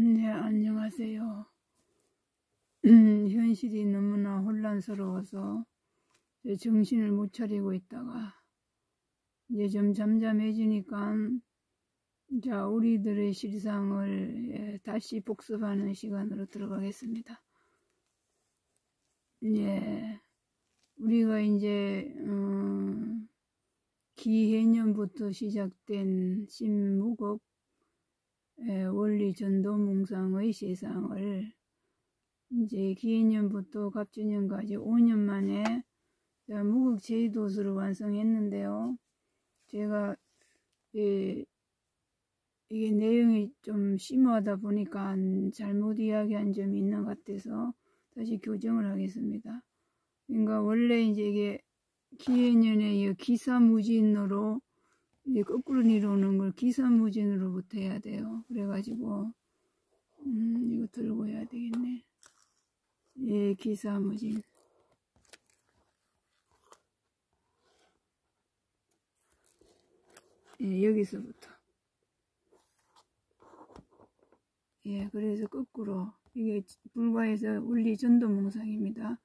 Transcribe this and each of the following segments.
네, 안녕하세요. 현실이 너무나 혼란스러워서 정신을 못 차리고 있다가 이제 좀 잠잠해지니까 자, 우리들의 실상을 다시 복습하는 시간으로 들어가겠습니다. 예, 우리가 이제 기해년부터 시작된 신무국 원리 전도몽상의 세상을 이제 기해년부터 갑진년까지 5년 만에 무극-제2도수를 완성했는데요. 제가 이게 내용이 좀 심오하다 보니까 잘못 이야기한 점이 있는 것 같아서 다시 교정을 하겠습니다. 그러니까 원래 이제 이게 기해년의 기사무진으로 이제 거꾸로 이루는 걸 기사무진으로부터 해야 돼요. 그래가지고 이거 들고 해야 되겠네. 예, 기사무진. 예, 여기서부터. 예, 그래서 거꾸로. 이게 불과해서 원리 전도몽상입니다.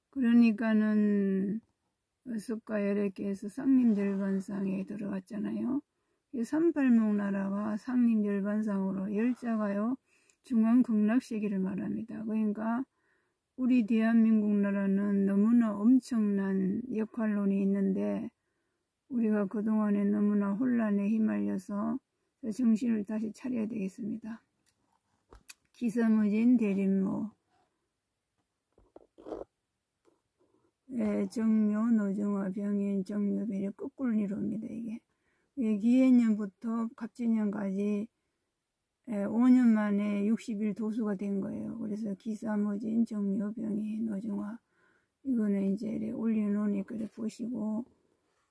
그러니까는 어석과 열애께서 상림열반상에 들어갔잖아요. 38목나라가 상림열반상으로 열자가요 중앙극락세계를 말합니다. 그러니까 우리 대한민국 나라는 너무나 엄청난 역할론이 있는데 우리가 그동안에 너무나 혼란에 휘말려서 정신을 다시 차려야 되겠습니다. 기사무진 대림모 정묘 노정화 병인 정묘비를 거꾸로 이룹니다. 이게 기해년부터 갑진년까지 5년 만에 60일 도수가 된 거예요. 그래서 기사무진 정묘 병인 노정화 이거는 이제 올려놓으니까 보시고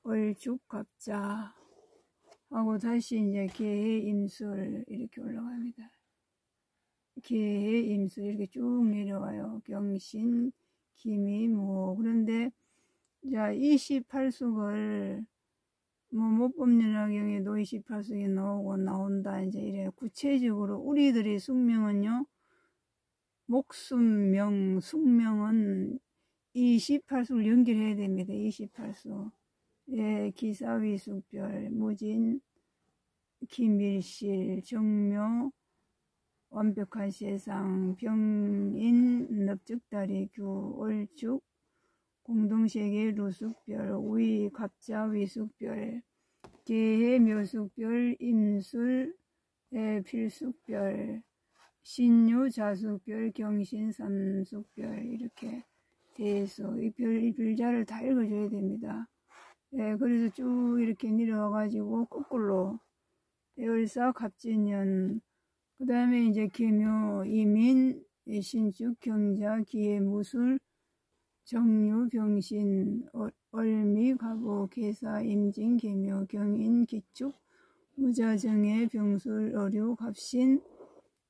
얼죽 갑자 하고 다시 이제 개해 임술 이렇게 올라갑니다. 개해 임술 이렇게 쭉 내려와요. 경신 기미 뭐 그런데 자 28숙을 뭐 모법연화경에도 28숙이 나온다 이제 이래 구체적으로 우리들의 숙명은요 목숨명 숙명은 28숙을 연결해야 됩니다. 28숙 예, 기사위숙별 무진 기밀실 정묘 완벽한 세상 병인 넙죽다리 규 얼죽 공동세계 루숙별 위 갑자 위숙별 개해 묘숙별 임술 필숙별 신유 자숙별 경신 삼숙별 이렇게 돼서 이 별자를 다 읽어줘야 됩니다. 예, 그래서 쭉 이렇게 내려와 가지고 거꾸로 열사 갑진년 그 다음에 이제 계묘 이민 신축 경자 기해 무술 정유 병신 얼미 가보 계사 임진 계묘 경인 기축 무자정해 병술 어류 갑신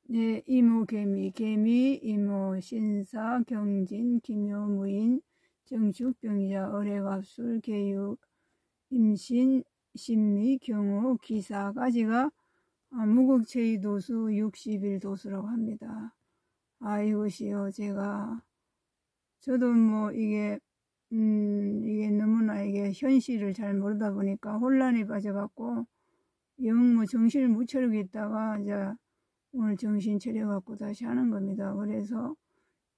네, 이모 개미 이모 신사 경진 기묘 무인 정축 병자 어뢰갑술 계유 임신 신미 경호 기사까지가 무극-제2도수 60일 도수라고 합니다. 이것이요 저도 뭐 이게 너무나 이게 현실을 잘 모르다 보니까 혼란에 빠져갖고 영 뭐 정신을 못 차리고 있다가 이제 오늘 정신 차려갖고 다시 하는 겁니다. 그래서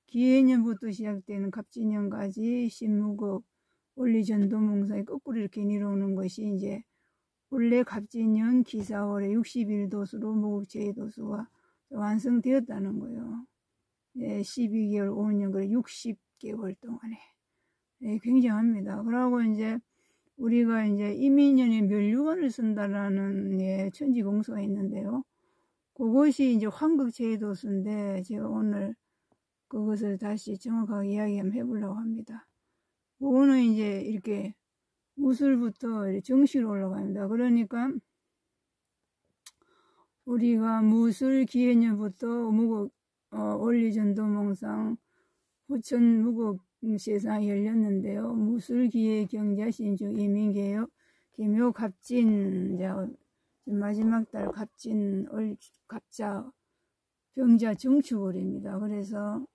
기해년부터 시작되는 갑진년까지 신무극 원리전도몽사에 거꾸로 이렇게 내려오는 것이 이제 원래 갑진년 기사월에 60일 도수로 무극-제2도수가 완성되었다는 거예요. 예, 12개월, 5년, 그래 60개월 동안에. 예, 굉장합니다. 그러고 이제 우리가 이제 이민년에 멸류관을 쓴다라는 예, 천지공소가 있는데요. 그것이 이제 환극-제2도수인데 제가 오늘 그것을 다시 정확하게 이야기 한번 해보려고 합니다. 그거는 이제 이렇게 무술부터 정시로 올라갑니다. 그러니까 우리가 무술 기해년부터 무극 원리전도몽상 후천 무극 세상이 열렸는데요. 무술 기해 경자 신축 이민개요 계묘 갑진 이제 마지막 달 갑진 갑자 병자 정축월입니다. 그래서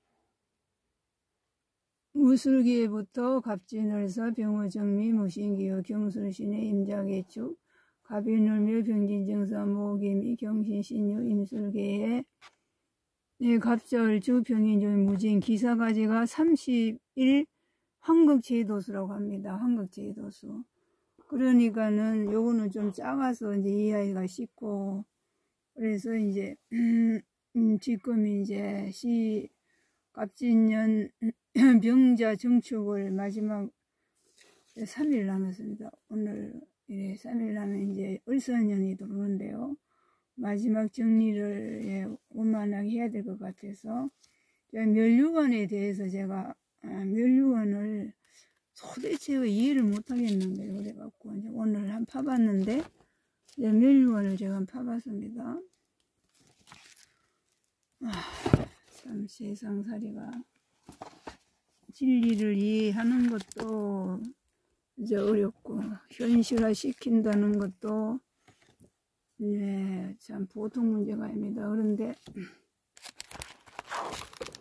무술기에부터 갑진을서 병호정미 무신기요 경술신의 임자개축 갑인을며 병진정사 모기미 경신신유 임술계에 갑자을주 병인종 무진 기사가지가 31 황극제도수라고 합니다. 황극제도수. 그러니까는 요거는 좀 작아서 이제 이해하기가 쉽고, 그래서 이제 지금 이제 갑진년 병자 정축을 마지막 3일 남았습니다. 오늘 3일 남으면 이제 을사년이 들어오는데요. 마지막 정리를 원만하게 해야 될 것 같아서 멸류관에 대해서 제가 멸류관을 도대체 이해를 못하겠는데 그래갖고 이제 오늘 한 파봤는데 멸류관을 제가 한 파봤습니다. 참 세상살이가 진리를 이해하는 것도 이제 어렵고 현실화 시킨다는 것도 참 보통 문제가 아닙니다. 그런데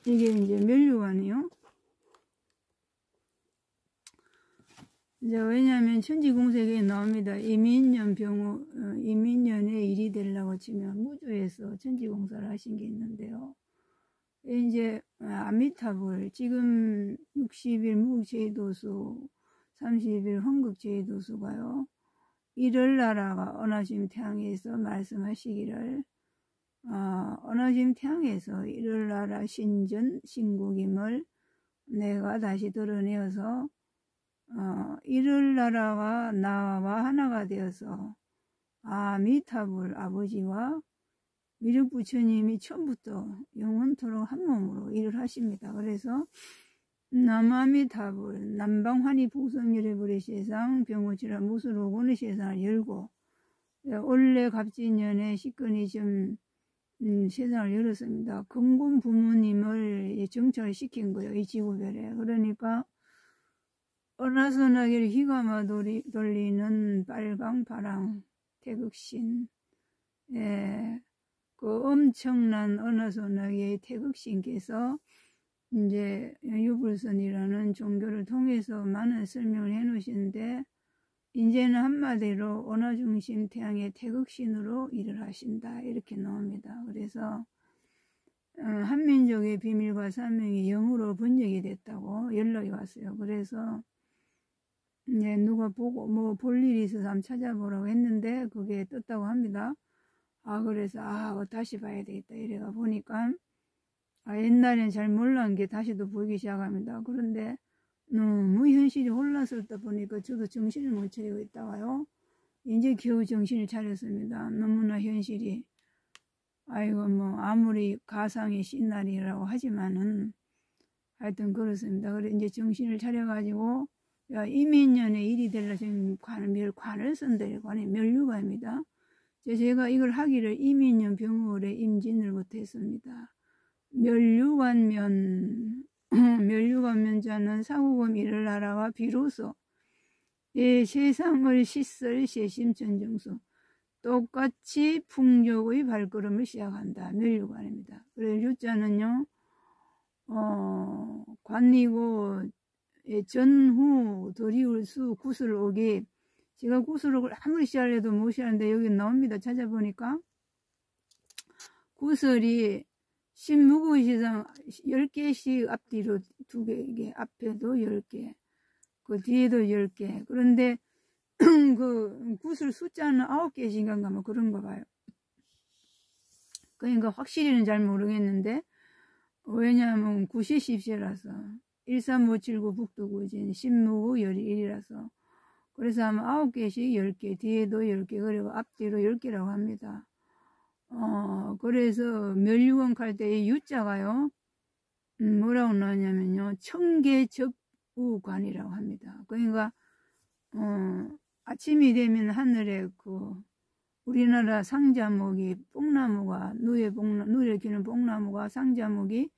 이게 이제 멸류관이요. 이제 왜냐하면 천지공세계에 나옵니다. 이민년 병호, 이민년에 일이 되려고 치면 무주에서 천지공사를 하신 게 있는데요. 이제 아미타불 지금 60일 무국제도수 30일 황극제도수가요. 이럴 나라가 언어심 태양에서 말씀하시기를 언어심 태양에서 이럴 나라 신전 신국임을 내가 다시 드러내어서 이럴 나라가 나와 하나가 되어서 아미타불 아버지와 미륵부처님이 처음부터 영원토록 한 몸으로 일을 하십니다. 그래서 남아미타불 남방환희 복성열애불의 세상 병호치라 무술오곤의 세상을 열고 올해 갑진년에 식근이 좀 세상을 열었습니다. 금군 부모님을 정착을 시킨 거예요. 이 지구별에. 그러니까 어나선하게 휘가마 돌리는 빨강 파랑 태극신 그 엄청난 어나선하게 태극신께서 이제 유불선이라는 종교를 통해서 많은 설명을 해 놓으시는데 이제는 한마디로 언어중심 태양의 태극신으로 일을 하신다 이렇게 나옵니다. 그래서 한민족의 비밀과 사명이 영으로 번역이 됐다고 연락이 왔어요. 그래서 이제 누가 보고 뭐 볼 일이 있어서 한번 찾아보라고 했는데 그게 떴다고 합니다. 그래서 다시 봐야 되겠다 이래가 보니까 옛날엔 잘 몰랐는 게 다시도 보이기 시작합니다. 그런데 너무 현실이 혼란스럽다 보니까 저도 정신을 못 차리고 있다가요. 이제 겨우 정신을 차렸습니다. 너무나 현실이 뭐 아무리 가상의 시나리오라고 하지만은 하여튼 그렇습니다. 그래 이제 정신을 차려가지고 이민년에 일이 되려 지금 관을 쓴다. 관이 멸류관입니다. 제가 이걸 하기를 이민년 병월에 임진을부터 했습니다. 멸류관면자는 사후금 이를 나라와 비로소 세상을 씻을 세심천정수 똑같이 풍족의 발걸음을 시작한다. 멸류관입니다. 그래서 유자는요 관이고 전후 도리울수 구슬옥이 제가 구슬옥을 아무리 시하려도 못 시하는데 여기 나옵니다. 찾아보니까 구슬이 신무구시상 10개씩 앞뒤로 2개, 앞에도 10개, 그 뒤에도 10개. 그런데 그 구슬 숫자는 9개씩인가 뭐 그런가 봐요. 그러니까 확실히는 잘 모르겠는데 왜냐하면 구시십시라서 13579 북두구진 신무구 열이 1이라서 그래서 아마 9개씩 10개, 뒤에도 10개, 그리고 앞뒤로 10개라고 합니다. 그래서 멸류관 칼 때 이 유자가요, 뭐라고 나왔냐면요, 청계적우관이라고 합니다. 그러니까, 아침이 되면 하늘에 우리나라 상자목이 뽕나무가, 누에 기는 뽕나무가 상자목이,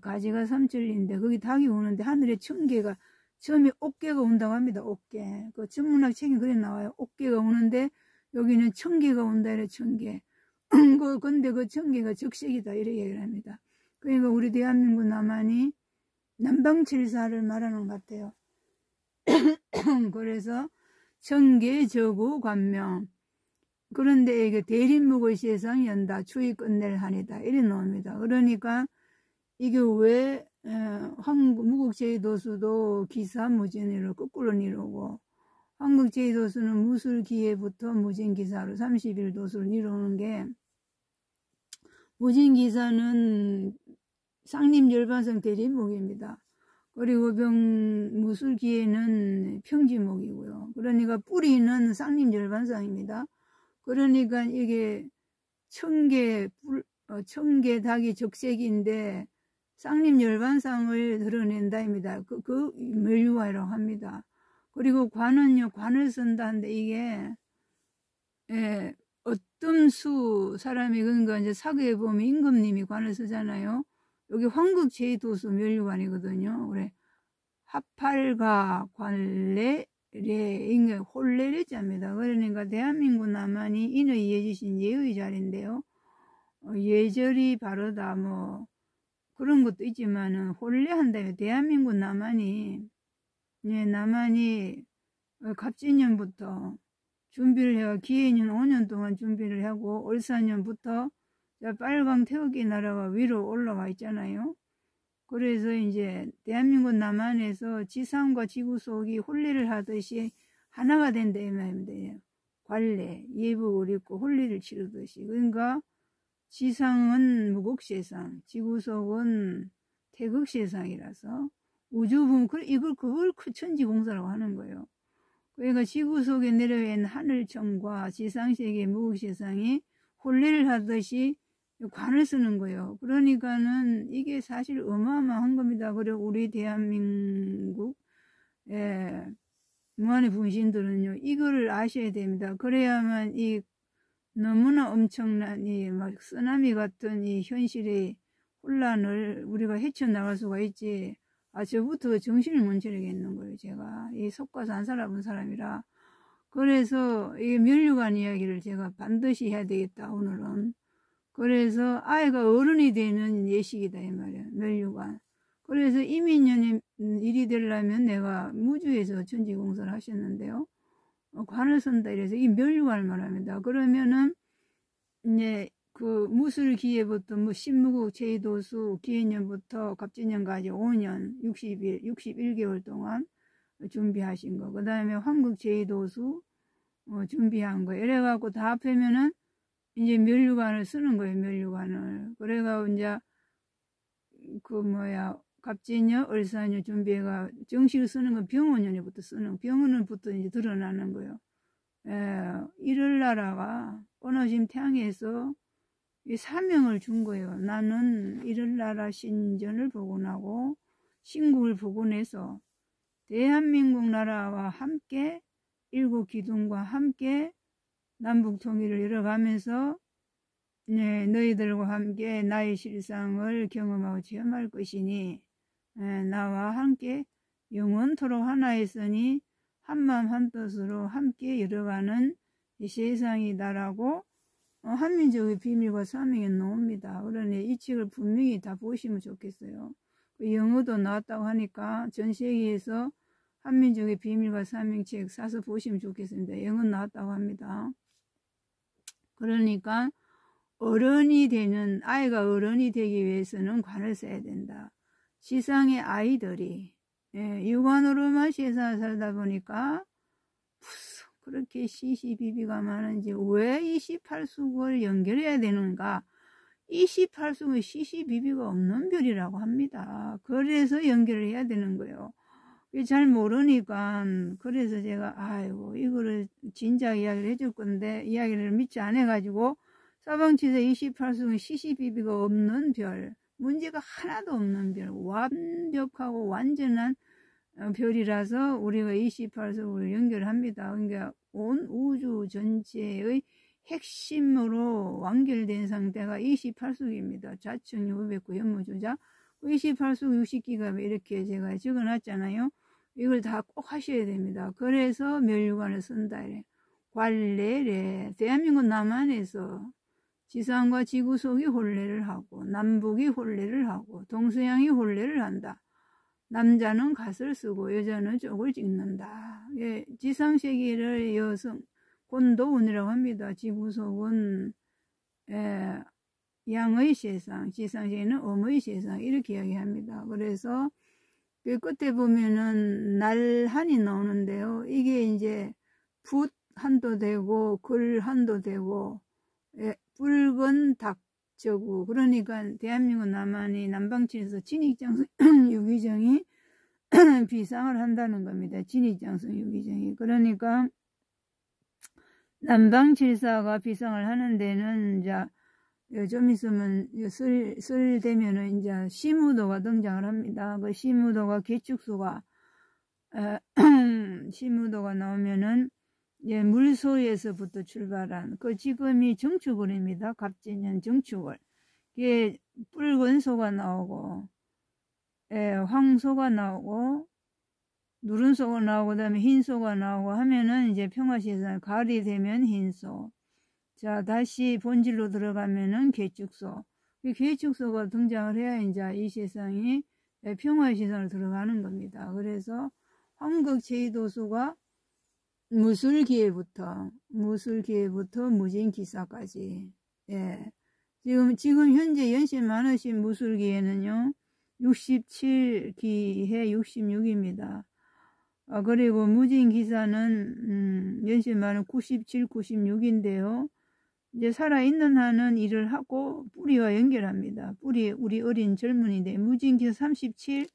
가지가 3천리인데, 거기 닭이 오는데 하늘에 청계가, 처음에 옥계가 온다고 합니다. 옥계. 그 전문학 책에 그래 나와요. 옥계가 오는데, 여기는 청계가 온다 이래 청계. 근데 그 천계가 적색이다 이렇게 얘기를 합니다. 그러니까 우리 대한민국 남한이 남방칠사를 말하는 것 같아요. 그래서 천계저구 관명, 그런데 이게 대림묵의 세상 연다 추위 끝낼 한이다 이래 나옵니다. 그러니까 이게 왜 한국 무국제도수도 기사무진으로 거꾸로 이루고, 한국제도수는 무술기회부터 무진기사로 31도수를 이루는 게, 무진기사는 상림열반성 대림목입니다. 그리고 무술기회는 평지목이고요. 그러니까 뿌리는 상림열반성입니다. 그러니까 이게 천개 닭이 적색인데 쌍림열반상을 드러낸다입니다. 그 멸류관이라고 합니다. 그리고 관은요, 관을 쓴다는데 이게 어떤 수 사람이, 그러니까 이제 사극에 보면 임금님이 관을 쓰잖아요. 여기 황극제도수 멸류관이거든요. 그래 합팔가 관례 래 홀레레자입니다. 그러니까 대한민국 남한이 인의 이해주신 예의 자리인데요. 예절이 바르다 뭐 그런 것도 있지만은 혼례한다면 대한민국 남한이 갑진년부터 준비를 해가 기해년 5년 동안 준비를 하고 을사년부터 빨강 태극기 나라가 위로 올라가 있잖아요. 그래서 이제 대한민국 남한에서 지상과 지구 속이 혼례를 하듯이 하나가 된다 이 말입니다. 관례, 예복을 입고 혼례를 치르듯이. 그러니까 지상은 무국세상, 지구 속은 태극세상이라서 우주분 그걸 천지공사라고 하는 거예요. 그러니까 지구 속에 내려있는 하늘천과 지상세계 무국세상이 혼례를 하듯이 관을 쓰는 거예요. 그러니까는 이게 사실 어마어마한 겁니다. 그리고 우리 대한민국 무한의 분신들은요, 이거를 아셔야 됩니다. 그래야만 이 너무나 엄청난 이 막 쓰나미 같은 이 현실의 혼란을 우리가 헤쳐나갈 수가 있지. 저부터 정신을 못 차리겠는 거예요. 제가 이 속가서 안 살아본 사람이라. 그래서 이 멸류관 이야기를 제가 반드시 해야 되겠다 오늘은. 그래서 아이가 어른이 되는 예식이다 이 말이야. 멸류관. 그래서 이민년이 일이 되려면 내가 무주에서 천지공사를 하셨는데요. 관을 쓴다 이래서 이 멸류관을 말합니다. 그러면은 이제 그 무술기회부터 뭐 신무국 제도수 기해년부터 갑진년까지 5년 61개월 동안 준비하신 거. 그 다음에 황국 제도수 준비한 거. 이래갖고 다 합하면은 이제 멸류관을 쓰는 거예요. 멸류관을. 그래가 이제 갑진년, 을사년 준비해가 정식으로 쓰는 건 병원년부터 쓰는, 병원부터 이제 드러나는 거예요. 이럴 나라가 끊어진 태양에서 이 사명을 준 거예요. 나는 이럴 나라 신전을 복원하고 신국을 복원해서 대한민국 나라와 함께 일곱 기둥과 함께 남북 통일을 이뤄가면서 너희들과 함께 나의 실상을 경험하고 체험할 것이니 나와 함께 영원토록 하나였으니 한마음 한뜻으로 함께 이뤄가는 이 세상이다라고 한민족의 비밀과 사명에 나옵니다. 그러니 이 책을 분명히 다 보시면 좋겠어요. 영어도 나왔다고 하니까 전 세계에서 한민족의 비밀과 사명책 사서 보시면 좋겠습니다. 영어 나왔다고 합니다. 그러니까 아이가 어른이 되기 위해서는 관을 써야 된다. 지상의 아이들이 육안으로만 세상을 살다 보니까 그렇게 시시비비가 많은지 왜 28숙을 연결해야 되는가? 28숙은 시시비비가 없는 별이라고 합니다. 그래서 연결을 해야 되는 거예요. 잘 모르니까 그래서 제가 아이고 이거를 진작 이야기를 해줄 건데 이야기를 믿지 않아가지고 사방치사 28숙은 시시비비가 없는 별, 문제가 하나도 없는 별, 완벽하고 완전한 별이라서 우리가 28숙을 연결합니다. 그러니까 온 우주 전체의 핵심으로 완결된 상태가 28숙입니다. 자충, 우백구, 현무주자 28숙 60기가 이렇게 제가 적어놨잖아요. 이걸 다 꼭 하셔야 됩니다. 그래서 멸류관을 쓴다. 관례래. 대한민국 남한에서 지상과 지구 속이 혼례를 하고 남북이 혼례를 하고 동서양이 혼례를 한다. 남자는 갓을 쓰고 여자는 쪽을 찍는다. 예, 지상세계를 여성 곤도운이라고 합니다. 지구 속은 양의 세상, 지상세계는 음의 세상 이렇게 이야기합니다. 그래서 그 끝에 보면은 날한이 나오는데요. 이게 이제 붓 한도 되고 글 한도 되고 붉은 닭저구, 그러니까 대한민국 남한이 남방칠에서 진익장성 유기정이 비상을 한다는 겁니다. 진익장성 유기정이. 그러니까 남방칠사가 비상을 하는 데는 이제 좀 있으면 설 되면은 이제 시무도가 등장을 합니다. 그 시무도가 개축수가 시무도가 나오면은 예, 물소에서부터 출발한 그 지금이 정축월입니다. 갑진년 정축월. 이게 붉은 소가 나오고 황소가 나오고 누른 소가 나오고 그다음에 흰 소가 나오고 하면은 이제 평화시에서 가을이 되면 흰소. 자, 다시 본질로 들어가면은 개축소. 이 개축소가 등장을 해야 이제 이 세상이 평화의 세상으로 들어가는 겁니다. 그래서 황극-제2도수가 무술기회부터 무진기사까지. 예. 지금 현재 연신 많으신 무술기회는요, 67기해 66입니다. 그리고 무진기사는 연신 많은 97, 96인데요. 이제 살아있는 한은 일을 하고 뿌리와 연결합니다. 우리 어린 젊은이들. 무진기사 37,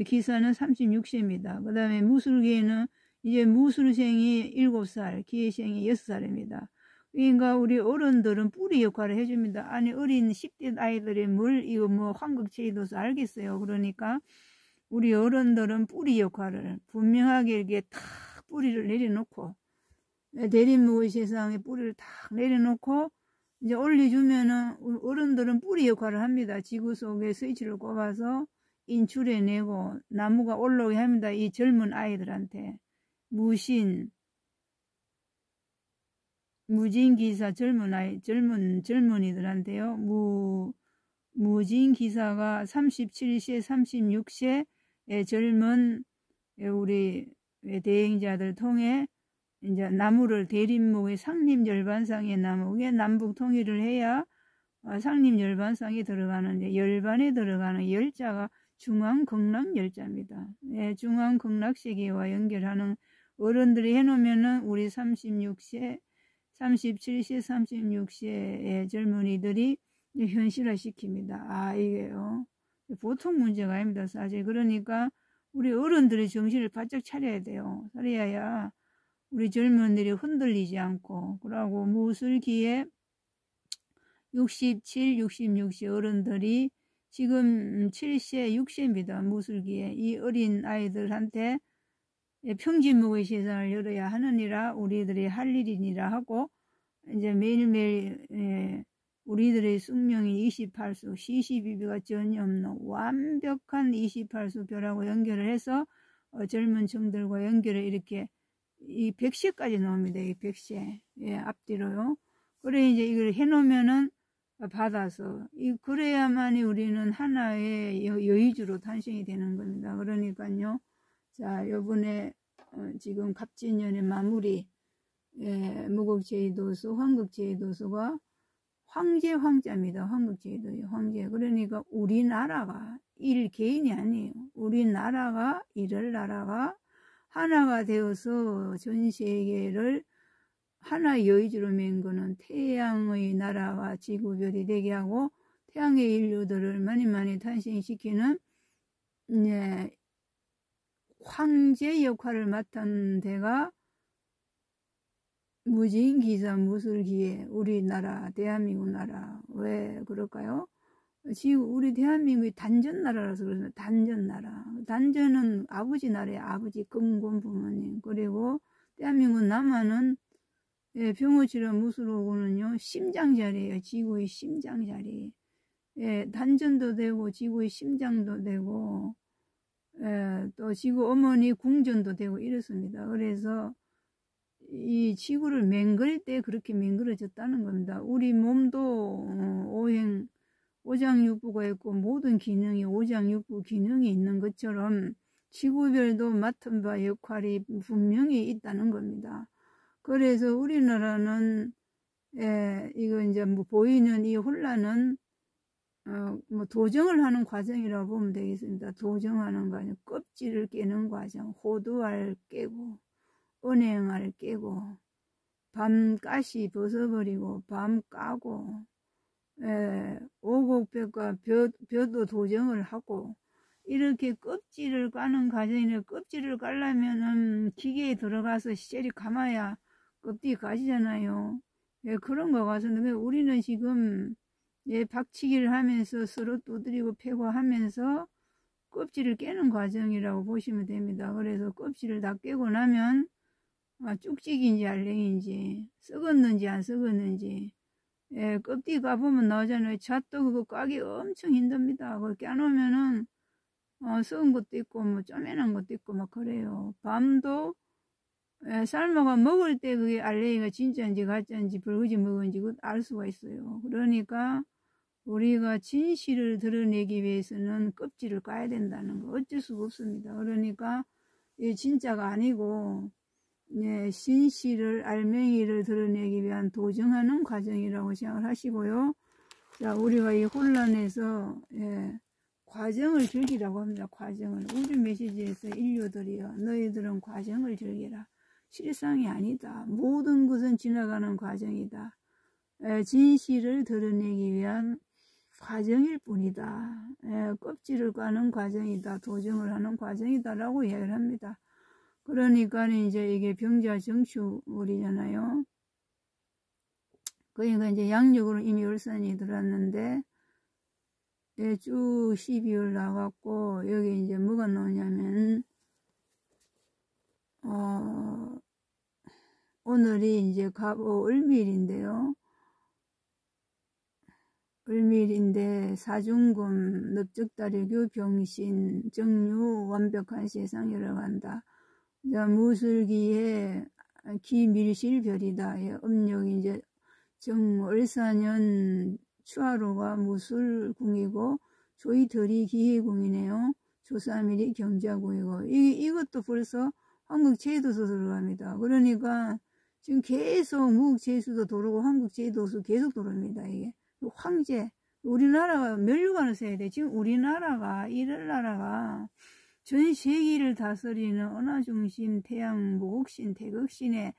기사는 36세입니다. 그 다음에 무술기에는 이제 무술생이 7살, 기회생이 6살입니다. 그러니까 우리 어른들은 뿌리 역할을 해줍니다. 아니, 어린 10대 아이들이 이거 황극-제2도수 알겠어요. 그러니까 우리 어른들은 뿌리 역할을 분명하게 이렇게 탁 뿌리를 내려놓고, 대림무의 세상에 뿌리를 탁 내려놓고 이제 올려주면은 어른들은 뿌리 역할을 합니다. 지구 속에 스위치를 꼽아서 인출해내고 나무가 올라오게 합니다. 이 젊은 아이들한테. 무진기사 젊은이들한테요. 무진기사가 37세, 36세의 젊은 우리 대행자들 통해 이제 나무를 대림목의 상림열반상의 나무에 남북 통일을 해야 상림열반상에 들어가는 열반에 들어가는 열자가 중앙극락열자입니다. 예, 중앙극락세계와 연결하는 어른들이 해놓으면은 우리 37세, 36세의 젊은이들이 현실화시킵니다. 이게요. 보통 문제가 아닙니다. 사실. 그러니까 우리 어른들의 정신을 바짝 차려야 돼요. 차려야 우리 젊은이들이 흔들리지 않고, 그러고 무술기에 67, 66세 어른들이 지금 7세, 6세입니다. 무술기에. 이 어린 아이들한테 평진무의 세상을 열어야 하느니라 우리들이 할 일이니라 하고, 이제 매일매일 우리들의 숙명이 28수, 시시비비가 전혀 없는 완벽한 28수 별하고 연결을 해서 젊은 층들과 연결을 이렇게 이 100세까지 나옵니다. 이 100세. 예, 앞뒤로요. 그래 이제 이걸 해놓으면은 받아서 그래야만이 우리는 하나의 여의주로 탄생이 되는 겁니다. 그러니까요. 자, 요번에 지금 갑진년의 마무리 무극-제2도수, 황극-제2도수가 황제 황자입니다. 황극-제2도수 황제. 그러니까 우리나라가 개인이 아니에요. 우리나라가 나라가 하나가 되어서 전 세계를 하나의 여의주로 맨 거는 태양의 나라와 지구별이 되게 하고 태양의 인류들을 많이 탄생시키는 황제 역할을 맡은 데가 무진기사 무술기에 우리나라 대한민국 나라. 왜 그럴까요? 지금 우리 대한민국이 단전나라라서 그렇습니다. 단전나라. 단전은 아버지 나라의 아버지 금곤 부모님. 그리고 대한민국 남한은 병어치료 무술로고는요 심장자리예요. 지구의 심장자리. 단전도 되고 지구의 심장도 되고 또 지구 어머니 궁전도 되고 이렇습니다. 그래서 이 지구를 맹글 때 그렇게 맹글어졌다는 겁니다. 우리 몸도 오장육부가 있고 모든 기능이 오장육부 기능이 있는 것처럼 지구별도 맡은 바 역할이 분명히 있다는 겁니다. 그래서 우리나라는 이거 이제 뭐 보이는 이 혼란은 뭐 도정을 하는 과정이라고 보면 되겠습니다. 도정하는 과정, 껍질을 깨는 과정, 호두알 깨고 은행알 깨고 밤가시 벗어버리고 밤 까고 오곡벽과 벼도 도정을 하고 이렇게 껍질을 까는 과정이네. 껍질을 깔려면은 기계에 들어가서 시절이 감아야 껍질이 까지잖아요. 그런 거 같은데 우리는 지금 박치기를 하면서 서로 두드리고 패고 하면서 껍질을 깨는 과정이라고 보시면 됩니다. 그래서 껍질을 다 깨고 나면 쭉직인지 알랭인지 썩었는지 안 썩었는지 껍데기 까보면 나오잖아요. 잣도 그거 까기 엄청 힘듭니다. 그거 깨놓으면은 썩은 것도 있고 뭐 쪼매난 것도 있고 막 그래요. 밤도 삶아가 먹을 때 그게 알레이가 진짜인지 가짜인지 벌거지 먹은지 그것 알 수가 있어요. 그러니까 우리가 진실을 드러내기 위해서는 껍질을 까야 된다는 거 어쩔 수가 없습니다. 그러니까 이게 진짜가 아니고 신실을 알맹이를 드러내기 위한 도정하는 과정이라고 생각을 하시고요. 자, 우리가 이 혼란에서 과정을 즐기라고 합니다. 과정을. 우주 메시지에서 인류들이여 너희들은 과정을 즐기라. 실상이 아니다. 모든 것은 지나가는 과정이다. 진실을 드러내기 위한 과정일 뿐이다. 껍질을 까는 과정이다. 도정을 하는 과정이다 라고 이야기를 합니다. 그러니까 이제 이게 병자정축물이잖아요. 그러니까 이제 양력으로 이미 월산이 들어왔는데 쭉 12월 나갔고 여기 이제 뭐가 나오냐면 오늘이 이제 갑오 을밀인데요. 을밀인데 사중금 넙적다리교 병신 정유 완벽한 세상이라고 한다. 무술기에 기밀실별이다. 음력이 이제 정월사년 추하로가 무술궁이고 조이덜이 기해궁이네요. 조사밀이 경자궁이고 이것도 벌써 한국제도서 들어갑니다. 그러니까 지금 계속 무국제수도 도르고 한국제도서 계속 도릅니다. 이게 황제 우리나라가 멸류관을 써야 돼. 지금 우리나라가 이럴 나라가 전 세계를 다스리는 은하중심 태양 모국신 태극신의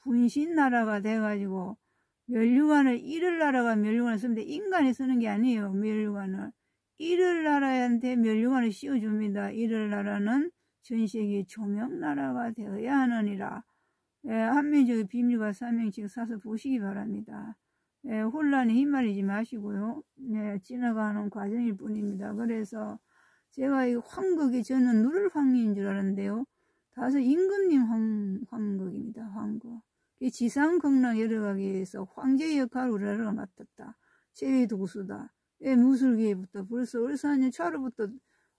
분신 나라가 돼가지고 멸류관을 이럴 나라가 멸류관을 쓰는데 인간이 쓰는 게 아니에요. 멸류관을 이럴 나라한테 멸류관을 씌워줍니다. 이럴 나라는 전 세계 조명나라가 되어야 하느니라. 한민족의 비밀과 사명책 사서 보시기 바랍니다. 혼란에 휘말리지 마시고요. 지나가는 과정일 뿐입니다. 그래서 제가 이 황극이 저는 누를 황인 줄 알았는데요. 다소 임금님 황극입니다. 황극. 지상극락 열어가기 위해서 황제의 역할을 우리나라가 맡았다. 제외도수다. 무술기부터 벌써 월사년 초하루부터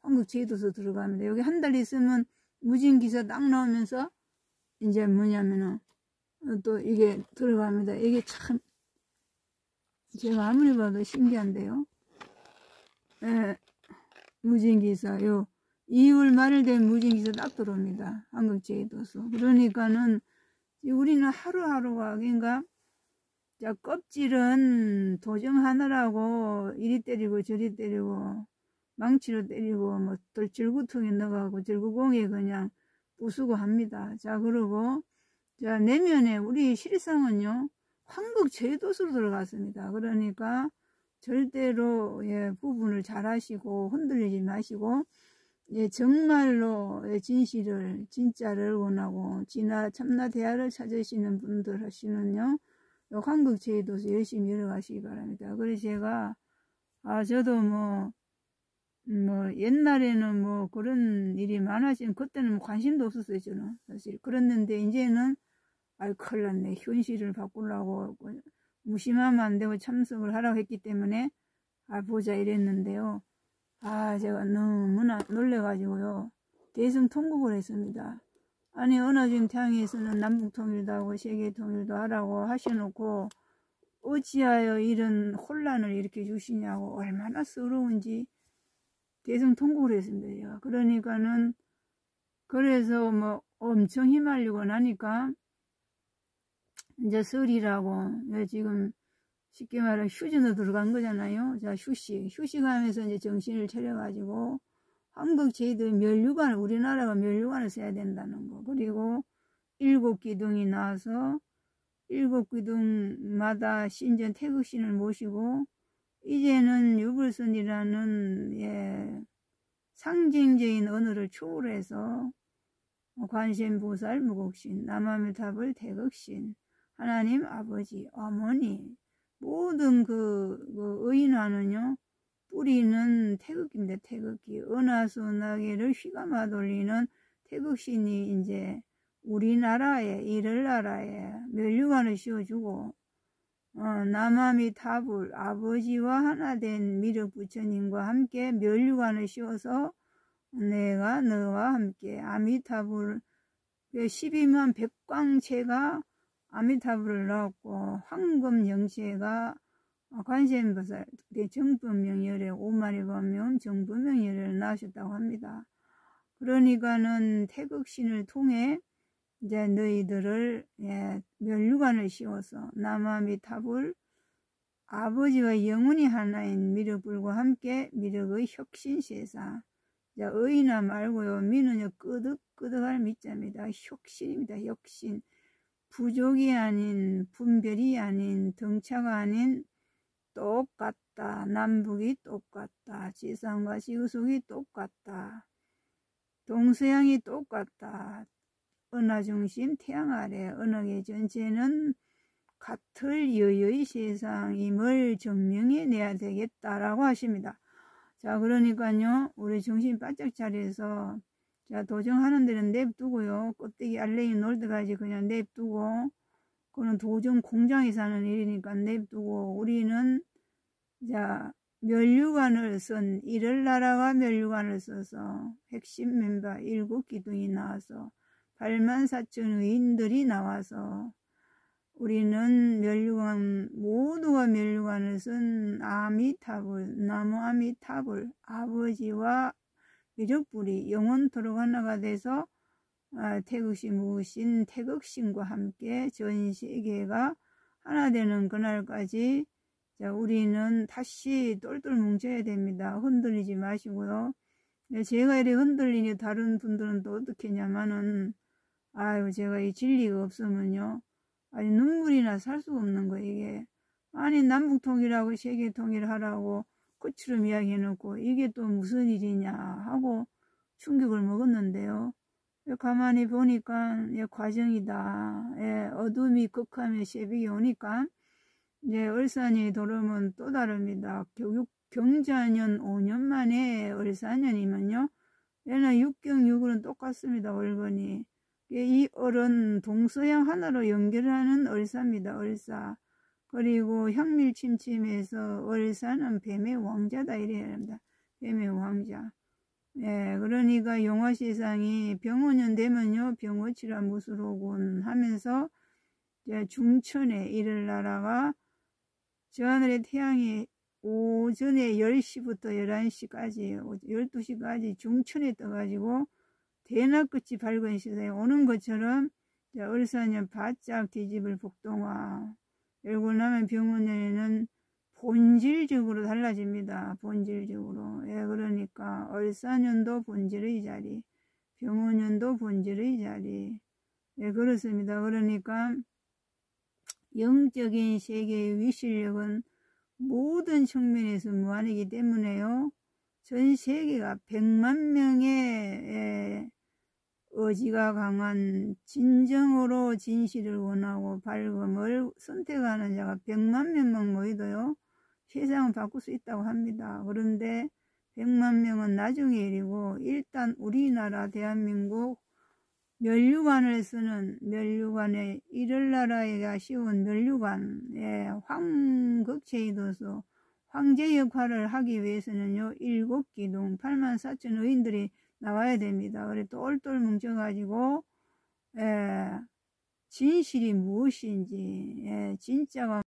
한국 제도서 들어갑니다. 여기 한 달 있으면 무진기사 딱 나오면서 이제 뭐냐면은 또 이게 들어갑니다. 이게 참 제가 아무리 봐도 신기한데요. 무진기사 요 2월 말 된 무진기사 딱 들어옵니다. 한국 제도서. 그러니까는 우리는 하루하루가 그러니까 자 껍질은 도정하느라고 이리 때리고 저리 때리고 망치로 때리고 뭐 절구통에 넣어가고 절구공에 그냥 부수고 합니다. 자 그리고 자 내면에 우리 실상은요 한국 제도서로 들어갔습니다. 그러니까 절대로 부분을 잘 하시고 흔들리지 마시고 정말로 진실을 진짜를 원하고 참나 대화를 찾으시는 분들 하시는요 한국 제도서 열심히 열어가시기 바랍니다. 그래서 제가 저도 뭐 옛날에는 뭐 그런 일이 많아지면 그때는 관심도 없었어요. 저는 사실 그랬는데 이제는 큰일 났네. 현실을 바꾸려고 무심하면 안 되고 참석을 하라고 했기 때문에 보자 이랬는데요. 제가 너무나 놀래가지고요. 대승 통곡을 했습니다. 아니 어느 지금 태양에서는 남북통일도 하고 세계통일도 하라고 하셔놓고 어찌하여 이런 혼란을 일으켜 주시냐고 얼마나 서러운지 대성통곡을 했습니다. 제가. 그러니까는 그래서 뭐 엄청 휘말리고 나니까 이제 설이라고 지금 쉽게 말하면 휴전으로 들어간 거잖아요. 자, 휴식하면서 이제 정신을 차려가지고 한국 제도의 면류관을, 우리나라가 면류관을 써야 된다는 거. 그리고 7기둥이 나와서 7기둥마다 신전 태극신을 모시고 이제는 유불선이라는 상징적인 언어를 초월해서 관세음보살 무곡신, 남아미타불 태극신, 하나님 아버지, 어머니 모든 그 의인화는요 뿌리는 태극기입니다. 태극기. 은하수나게를 휘감아 돌리는 태극신이 이제 우리나라에 이를나라에 면류관을 씌워주고 남아미타불 아버지와 하나된 미륵부처님과 함께 면류관을 씌워서 내가 너와 함께 아미타불 12만 백광체가 아미타불을 넣었고 황금영체가 관세음보살 정법명열에 5마리 법명 정법명열을 낳으셨다고 합니다. 그러니까는 태극신을 통해 이제 너희들을 면류관을 씌워서 남아미타불 아버지와 영혼이 하나인 미륵불과 함께 미륵의 혁신세사. 의인화 말고요 미는요 끄덕끄덕할 미자입니다. 혁신입니다. 혁신. 부족이 아닌 분별이 아닌 등차가 아닌 똑같다. 남북이 똑같다. 지상과 지구속이 똑같다. 동서양이 똑같다. 은하중심 태양 아래 은하계 전체는 같을 여의 세상임을 증명해 내야 되겠다라고 하십니다. 자, 그러니까요 우리 정신 바짝 차려서 자 도정하는 데는 냅두고요 껍데기 알레이 놀 때까지 그냥 냅두고 그건 도정 공장에 사는 일이니까 냅두고 우리는 자 면류관을 쓴 이를나라가 면류관을 써서 핵심 멤버 7기둥이 나와서 84,000 의인들이 나와서 우리는 면류관 모두가 면류관을 쓴 아미타불 나무 아미타불 아버지와 미륵불이 영원토록 하나가 돼서 태극신 무신 태극신과 함께 전 세계가 하나 되는 그날까지 자, 우리는 다시 똘똘 뭉쳐야 됩니다. 흔들리지 마시고요. 제가 이렇게 흔들리니 다른 분들은 또 어떻게 했냐면은 아유 제가 이 진리가 없으면요 아니 눈물이나 살 수가 없는 거예요. 이게 아니 남북통일하고 세계통일하라고 끝처럼 이야기해놓고 이게 또 무슨 일이냐 하고 충격을 먹었는데요. 가만히 보니까 과정이다. 어둠이 극하며 새벽이 오니까 을사년이 돌아오면 또 다릅니다. 경자년 5년 만에 을사년이면요 얘는 6경육은 똑같습니다. 월건이 이 을은 동서양 하나로 연결하는 을사입니다. 을사. 그리고 향밀침침해서 을사는 뱀의 왕자다 이래야 합니다. 뱀의 왕자. 그러니까 용화세상이 병오년 되면요 병어치라 무수로군 하면서 중천에 이를나라가 저 하늘의 태양이 오전에 10시부터 11시까지 12시까지 중천에 떠가지고 대낮끝이 밝은 시대에 오는 것처럼 을사년 바짝 뒤집을 복동화 열고 나면 병원에는 본질적으로 달라집니다. 본질적으로. 그러니까 을사년도 본질의 자리, 병원년도 본질의 자리. 그렇습니다. 그러니까 영적인 세계의 위실력은 모든 측면에서 무한이기 때문에요. 전 세계가 100만 명의 의지가 강한 진정으로 진실을 원하고 밝음을 선택하는 자가 100만 명만 모이도요. 세상을 바꿀 수 있다고 합니다. 그런데 100만 명은 나중의 일이고 일단 우리나라 대한민국 면류관을 쓰는 면류관에 이를나라에 아쉬운 면류관의 황극제이도서 황제 역할을 하기 위해서는요 7기둥 84,000 의인들이 나와야 됩니다. 그래 똘똘 뭉쳐가지고 진실이 무엇인지, 진짜가